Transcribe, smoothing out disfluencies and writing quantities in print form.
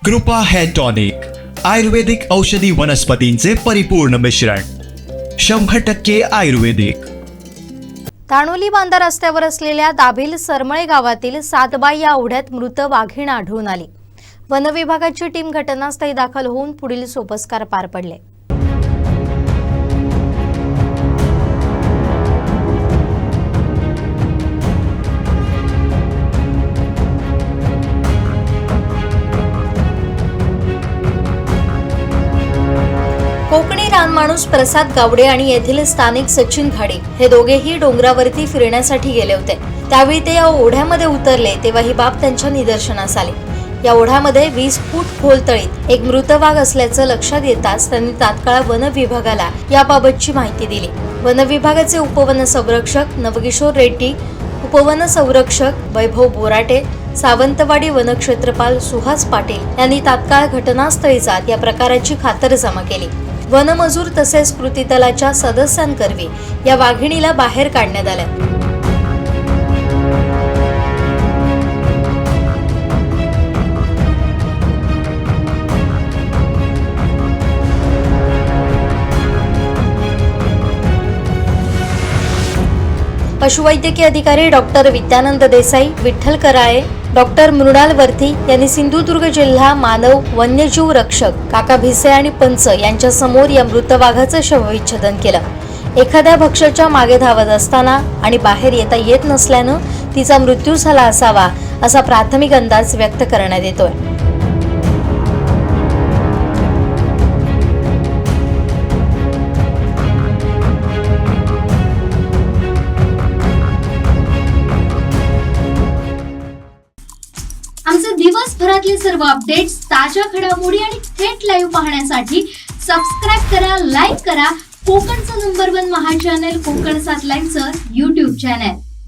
कृपा hair tonic, आयुर्वेदिक औषधी वनस्पतींचे परिपूर्ण मिश्रण, 100% आयुर्वेदिक. ताणोली बांधा रस्त्यावर असलेल्या दाभिल सरमळे गावातील सातबाई या ओढ्यात मृत वाघीण आढळून आली. वनविभागाची टीम घटनास्थळी दाखल होऊन पुढील सोपस्कार पार पडले. कोकणी रानमाणूस प्रसाद गावडे आणि येथील स्थानिक सचिन खाडे हे दोघेही डोंगरावरती फिरण्यासाठी गेले होते. त्यावेळी ते या ओढ्यामध्ये उतरले तेव्हा ही बाब त्यांच्या निदर्शनास आली. या ओढ्यामध्ये 20 फूट खोल तळीत एक मृत वाघ असल्याचं लक्षात येताच त्यांनी तात्काळ वन विभागाला याबाबतची माहिती दिली. वन विभागाचे उपवन संरक्षक नवकिशोर रेड्डी, उपवन संरक्षक वैभव बोराटे, सावंतवाडी वनक्षेत्रपाल सुहास पाटील यांनी तात्काळ घटनास्थळी जात या प्रकाराची खातरजमा केली. वनमजूर तसेच कृती दलाच्या सदस्यांकरवी या वाघिणीला बाहेर काढण्यात आले. पशुवैद्यकीय अधिकारी डॉक्टर विद्यानंद देसाई, विठ्ठल कराळे, डॉक्टर मृणाल वर्थी यांनी सिंधुदुर्ग जिल्हा मानव वन्यजीव रक्षक काका भिसे आणि पंच यांच्या समोर या मृत वाघाचं शवविच्छेदन केलं. एखाद्या भक्ष्याच्या मागे धावत असताना आणि बाहेर येता येत नसल्यानं तिचा मृत्यू झाला असावा असा प्राथमिक अंदाज व्यक्त करण्यात येतोय. आमचे दिवसभरातले सर्व अपडेट्स, ताज्या घडामोडी आणि थेट लाईव्ह पाहण्यासाठी सबस्क्राईब करा, लाईक करा कोकणचं नंबर 1 महा चॅनल कोकण 7 लाईव्हचं YouTube चॅनल.